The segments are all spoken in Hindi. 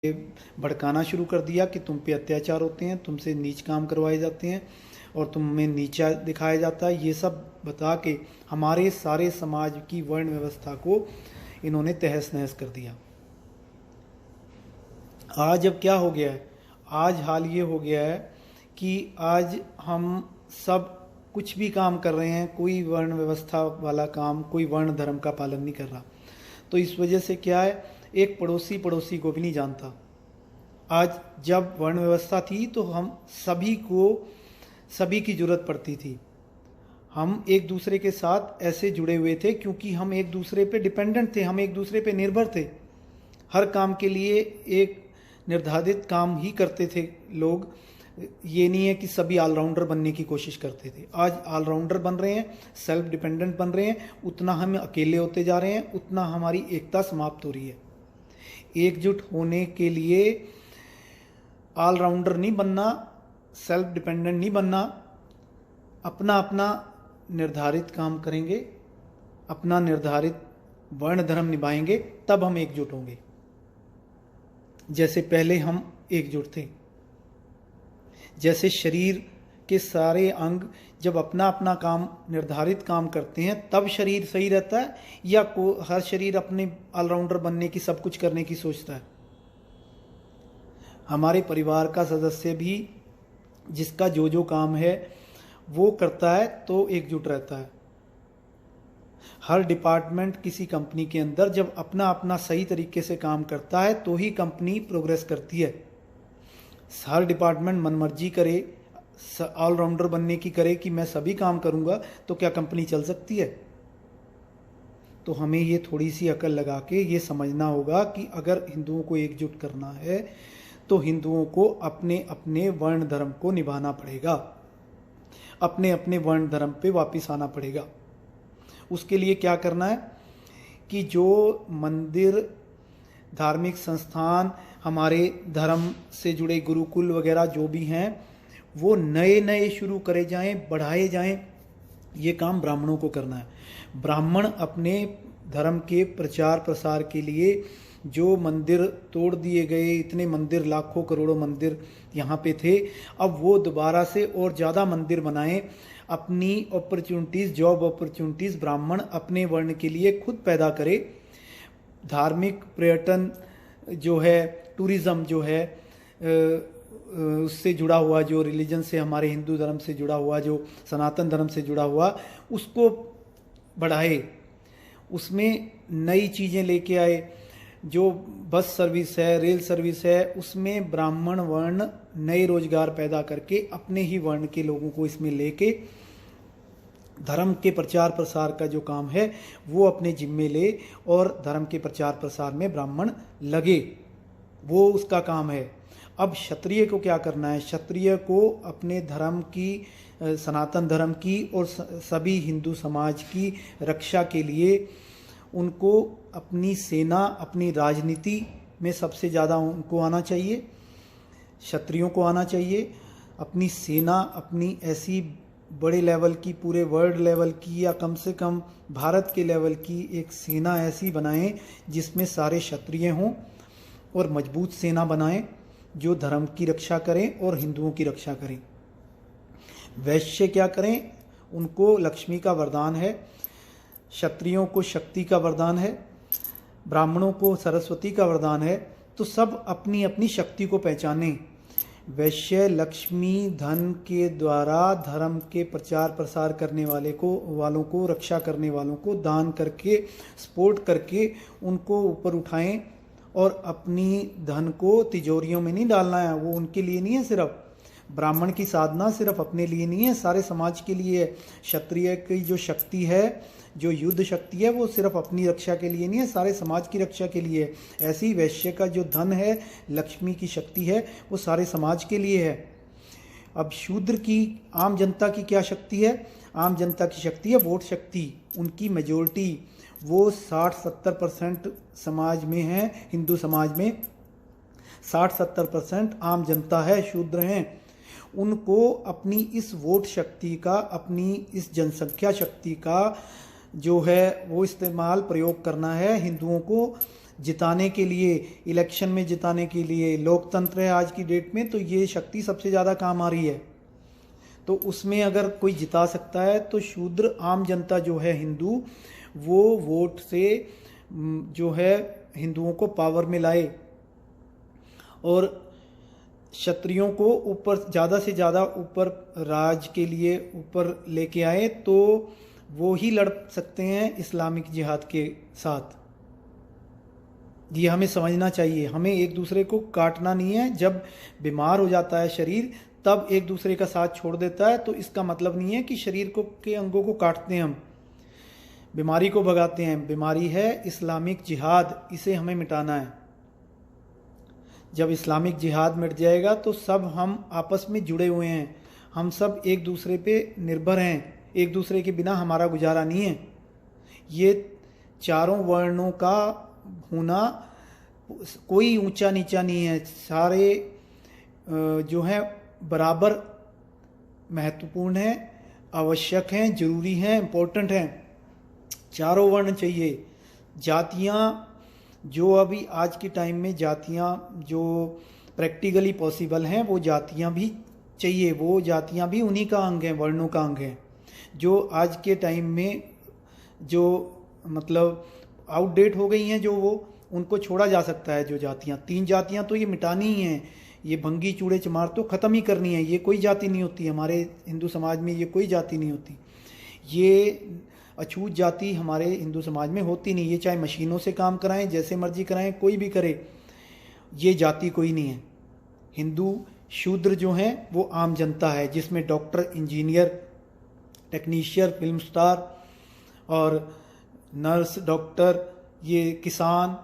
भड़काना शुरू कर दिया कि तुम पे अत्याचार होते हैं, तुमसे नीच काम करवाए जाते हैं और तुम्हें नीचा दिखाया जाता है। ये सब बता के हमारे सारे समाज की वर्ण व्यवस्था को इन्होंने तहस नहस कर दिया। आज अब क्या हो गया है, आज हाल ये हो गया है कि आज हम सब कुछ भी काम कर रहे हैं, कोई वर्ण व्यवस्था वाला काम, कोई वर्ण धर्म का पालन नहीं कर रहा। तो इस वजह से क्या है, एक पड़ोसी पड़ोसी को भी नहीं जानता। आज जब वर्ण व्यवस्था थी तो हम सभी की जरूरत पड़ती थी। हम एक दूसरे के साथ ऐसे जुड़े हुए थे क्योंकि हम एक दूसरे पे डिपेंडेंट थे, हम एक दूसरे पे निर्भर थे। हर काम के लिए एक निर्धारित काम ही करते थे लोग। ये नहीं है कि सभी ऑलराउंडर बनने की कोशिश करते थे। आज ऑलराउंडर बन रहे हैं, सेल्फ डिपेंडेंट बन रहे हैं। उतना हम अकेले होते जा रहे हैं, उतना हमारी एकता समाप्त हो रही है। एकजुट होने के लिए ऑलराउंडर नहीं बनना, सेल्फ डिपेंडेंट नहीं बनना, अपना अपना निर्धारित काम करेंगे, अपना निर्धारित वर्ण धर्म निभाएंगे, तब हम एकजुट होंगे। जैसे पहले हम एकजुट थे, जैसे शरीर के सारे अंग जब अपना अपना काम निर्धारित काम करते हैं तब शरीर सही रहता है, या हर शरीर अपने ऑलराउंडर बनने की, सब कुछ करने की सोचता है। हमारे परिवार का सदस्य भी जिसका जो जो काम है वो करता है तो एकजुट रहता है। हर डिपार्टमेंट किसी कंपनी के अंदर जब अपना अपना सही तरीके से काम करता है तो ही कंपनी प्रोग्रेस करती है। हर डिपार्टमेंट मनमर्जी करे, ऑलराउंडर बनने की करे कि मैं सभी काम करूंगा, तो क्या कंपनी चल सकती है? तो हमें ये थोड़ी सी अकल लगा के ये समझना होगा कि अगर हिंदुओं को एकजुट करना है तो हिंदुओं को अपने अपने वर्ण धर्म को निभाना पड़ेगा, अपने अपने वर्ण धर्म पे वापस आना पड़ेगा। उसके लिए क्या करना है कि जो मंदिर, धार्मिक संस्थान, हमारे धर्म से जुड़े गुरुकुल वगैरह जो भी हैं वो नए नए शुरू करे जाएं, बढ़ाए जाएं। ये काम ब्राह्मणों को करना है। ब्राह्मण अपने धर्म के प्रचार प्रसार के लिए जो मंदिर तोड़ दिए गए, इतने मंदिर, लाखों करोड़ों मंदिर यहाँ पे थे, अब वो दोबारा से और ज़्यादा मंदिर बनाएं। अपनी अपॉर्चुनिटीज़, जॉब अपॉर्चुनिटीज़ ब्राह्मण अपने वर्ण के लिए खुद पैदा करे। धार्मिक पर्यटन जो है, टूरिज़्म जो है, उससे जुड़ा हुआ, जो रिलीजन से, हमारे हिंदू धर्म से जुड़ा हुआ, जो सनातन धर्म से जुड़ा हुआ, उसको बढ़ाए, उसमें नई चीज़ें लेके आए। जो बस सर्विस है, रेल सर्विस है, उसमें ब्राह्मण वर्ण नए रोजगार पैदा करके अपने ही वर्ण के लोगों को इसमें लेके धर्म के प्रचार प्रसार का जो काम है वो अपने जिम्मे ले और धर्म के प्रचार प्रसार में ब्राह्मण लगे, वो उसका काम है। अब क्षत्रिय को क्या करना है? क्षत्रिय को अपने धर्म की, सनातन धर्म की और सभी हिंदू समाज की रक्षा के लिए उनको अपनी सेना, अपनी राजनीति में सबसे ज़्यादा उनको आना चाहिए, क्षत्रियों को आना चाहिए। अपनी सेना, अपनी ऐसी बड़े लेवल की, पूरे वर्ल्ड लेवल की या कम से कम भारत के लेवल की एक सेना ऐसी बनाएं जिसमें सारे क्षत्रिय हों, और मजबूत सेना बनाएं जो धर्म की रक्षा करें और हिंदुओं की रक्षा करें। वैश्य क्या करें? उनको लक्ष्मी का वरदान है, क्षत्रियों को शक्ति का वरदान है, ब्राह्मणों को सरस्वती का वरदान है। तो सब अपनी अपनी शक्ति को पहचानें। वैश्य लक्ष्मी धन के द्वारा धर्म के प्रचार प्रसार करने वालों को रक्षा करने वालों को दान करके, सपोर्ट करके उनको ऊपर उठाएं, और अपनी धन को तिजोरियों में नहीं डालना है। वो उनके लिए नहीं है, सिर्फ ब्राह्मण की साधना सिर्फ अपने लिए नहीं है, सारे समाज के लिए है। क्षत्रिय की जो शक्ति है, जो युद्ध शक्ति है, वो सिर्फ अपनी रक्षा के लिए नहीं है, सारे समाज की रक्षा के लिए है। ऐसे ही वैश्य का जो धन है, लक्ष्मी की शक्ति है, वो सारे समाज के लिए है। अब शूद्र की, आम जनता की क्या शक्ति है? आम जनता की शक्ति है वोट शक्ति। उनकी मेजोरिटी, वो 60-70% समाज में है, हिंदू समाज में 60-70% आम जनता है, शूद्र हैं। उनको अपनी इस वोट शक्ति का, अपनी इस जनसंख्या शक्ति का जो है वो इस्तेमाल, प्रयोग करना है हिंदुओं को जिताने के लिए, इलेक्शन में जिताने के लिए, लोकतंत्र है आज की डेट में, तो ये शक्ति सबसे ज़्यादा काम आ रही है। तो उसमें अगर कोई जिता सकता है तो शूद्र आम जनता जो है हिंदू, वो वोट से जो है हिंदुओं को पावर में लाए और क्षत्रियों को ऊपर, ज़्यादा से ज़्यादा ऊपर राज के लिए ऊपर लेके आए, तो वो ही लड़ सकते हैं इस्लामिक जिहाद के साथ। ये हमें समझना चाहिए। हमें एक दूसरे को काटना नहीं है। जब बीमार हो जाता है शरीर तब एक दूसरे का साथ छोड़ देता है, तो इसका मतलब नहीं है कि शरीर को के अंगों को काटते हैं हम, बीमारी को भगाते हैं। बीमारी है इस्लामिक जिहाद, इसे हमें मिटाना है। जब इस्लामिक जिहाद मिट जाएगा तो सब हम आपस में जुड़े हुए हैं, हम सब एक दूसरे पे निर्भर हैं, एक दूसरे के बिना हमारा गुजारा नहीं है। ये चारों वर्णों का होना कोई ऊंचा नीचा नहीं है, सारे जो है बराबर महत्वपूर्ण है, आवश्यक हैं, जरूरी हैं, इम्पोर्टेंट हैं। चारों वर्ण चाहिए। जातियां जो अभी आज के टाइम में जातियां जो प्रैक्टिकली पॉसिबल हैं, वो जातियां भी चाहिए। वो जातियां भी उन्हीं का अंग हैं, वर्णों का अंग है। जो आज के टाइम में जो मतलब आउटडेट हो गई हैं, जो वो उनको छोड़ा जा सकता है। जो जातियां, 3 जातियां तो ये मिटानी ही हैं, ये भंगी चूड़े चमार तो ख़त्म ही करनी है। ये कोई जाति नहीं होती हमारे हिंदू समाज में, ये कोई जाति नहीं होती। ये अछूत जाति हमारे हिंदू समाज में होती नहीं। ये चाहे मशीनों से काम कराएं, जैसे मर्जी कराएं, कोई भी करे, ये जाति कोई नहीं है। हिंदू शूद्र जो हैं वो आम जनता है, जिसमें doctor, engineer, technician, film star और नर्स, डॉक्टर, ये किसान,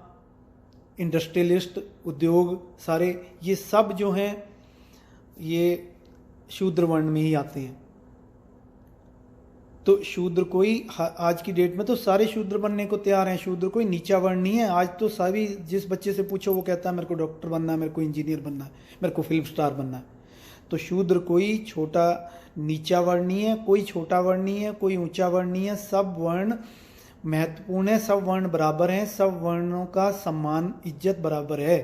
इंडस्ट्रियलिस्ट, उद्योग, सारे ये सब जो हैं ये शूद्र वर्ण में ही आते हैं। तो शूद्र कोई, आज की डेट में तो सारे शूद्र बनने को तैयार हैं। शूद्र कोई नीचा वर्ण नहीं है। आज तो सभी, जिस बच्चे से पूछो वो कहता है मेरे को डॉक्टर बनना है, मेरे को इंजीनियर बनना है, मेरे को फिल्म स्टार बनना है। तो शूद्र कोई छोटा नीचा वर्ण नहीं है, कोई छोटा वर्ण नहीं है, कोई ऊंचा वर्ण नहीं है। सब वर्ण महत्वपूर्ण है, सब वर्ण बराबर हैं, सब वर्णों का सम्मान, इज्जत बराबर है,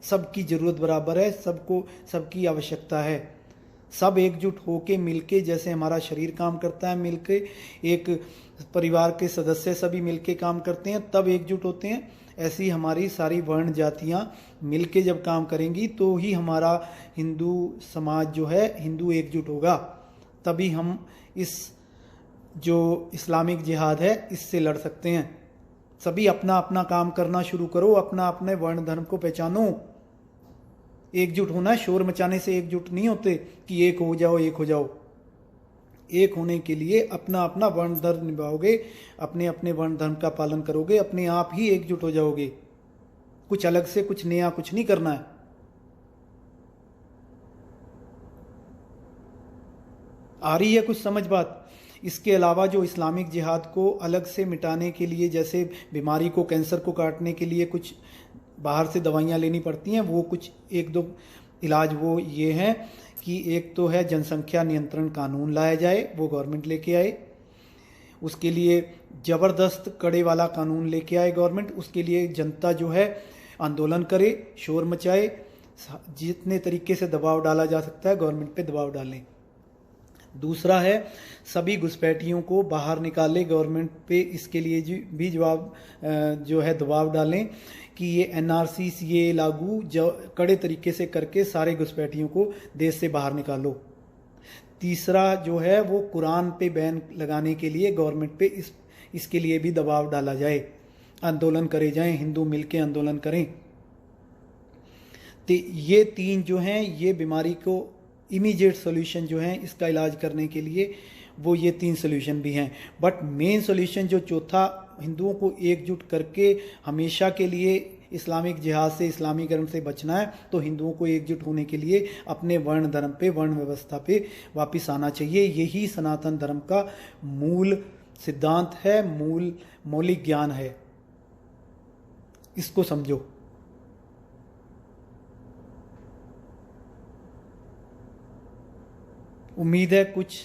सबकी जरूरत बराबर है, सबको सबकी आवश्यकता है। सब एकजुट होके मिलके, जैसे हमारा शरीर काम करता है मिलके, एक परिवार के सदस्य सभी मिलके काम करते हैं तब एकजुट होते हैं, ऐसी हमारी सारी वर्ण जातियां मिलके जब काम करेंगी तो ही हमारा हिंदू समाज जो है हिंदू एकजुट होगा। तभी हम इस जो इस्लामिक जिहाद है इससे लड़ सकते हैं। सभी अपना अपना काम करना शुरू करो, अपना अपने वर्ण धर्म को पहचानो। एकजुट होना, शोर मचाने से एकजुट नहीं होते कि एक हो जाओ, एक हो जाओ। एक होने के लिए अपना अपना वर्ण धर्म निभाओगे, अपने अपने वर्ण धर्म का पालन करोगे, अपने आप ही एकजुट हो जाओगे। कुछ अलग से, कुछ नया कुछ नहीं करना है। आ रही है कुछ समझ बात? इसके अलावा जो इस्लामिक जिहाद को अलग से मिटाने के लिए, जैसे बीमारी को, कैंसर को काटने के लिए कुछ बाहर से दवाइयाँ लेनी पड़ती हैं, वो कुछ 1-2 इलाज वो ये हैं कि एक तो है जनसंख्या नियंत्रण कानून लाया जाए, वो गवर्नमेंट लेके आए। उसके लिए ज़बरदस्त कड़े वाला कानून लेके आए गवर्नमेंट। उसके लिए जनता जो है आंदोलन करे, शोर मचाए, जितने तरीके से दबाव डाला जा सकता है गवर्नमेंट पे दबाव डालें। दूसरा है सभी घुसपैठियों को बाहर निकाले, गवर्नमेंट पे इसके लिए भी जवाब जो है दबाव डालें कि ये NRC CAA लागू जो कड़े तरीके से करके सारे घुसपैठियों को देश से बाहर निकालो। तीसरा जो है वो कुरान पे बैन लगाने के लिए गवर्नमेंट पे इसके लिए भी दबाव डाला जाए, आंदोलन करे जाएं, हिंदू मिलके आंदोलन करें। तो ये 3 जो हैं ये बीमारी को इमीडिएट सोल्यूशन जो है इसका इलाज करने के लिए, वो ये 3 सोल्यूशन भी हैं। बट मेन सोल्यूशन जो चौथा, हिंदुओं को एकजुट करके हमेशा के लिए इस्लामिक जिहाद से, इस्लामीकरण से बचना है, तो हिंदुओं को एकजुट होने के लिए अपने वर्ण धर्म पे, वर्ण व्यवस्था पे वापस आना चाहिए। यही सनातन धर्म का मूल सिद्धांत है, मौलिक ज्ञान है। इसको समझो। उम्मीद है कुछ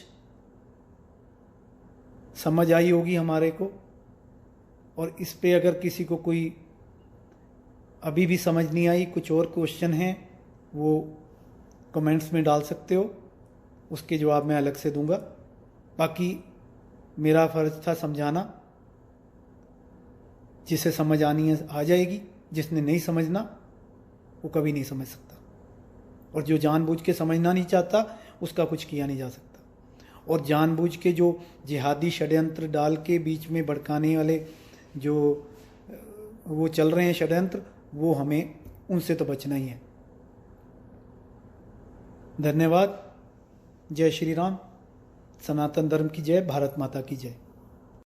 समझ आई होगी हमारे को, और इस पे अगर किसी को कोई अभी भी समझ नहीं आई, कुछ और क्वेश्चन हैं, वो कमेंट्स में डाल सकते हो, उसके जवाब मैं अलग से दूंगा। बाकी मेरा फ़र्ज़ था समझाना, जिसे समझ आनी है आ जाएगी, जिसने नहीं समझना वो कभी नहीं समझ सकता, और जो जानबूझ के समझना नहीं चाहता उसका कुछ किया नहीं जा सकता। और जानबूझ के जो जिहादी षड्यंत्र डाल के बीच में भड़काने वाले जो वो चल रहे हैं षड्यंत्र, वो हमें उनसे तो बचना ही है। धन्यवाद। जय श्री राम। सनातन धर्म की जय। भारत माता की जय।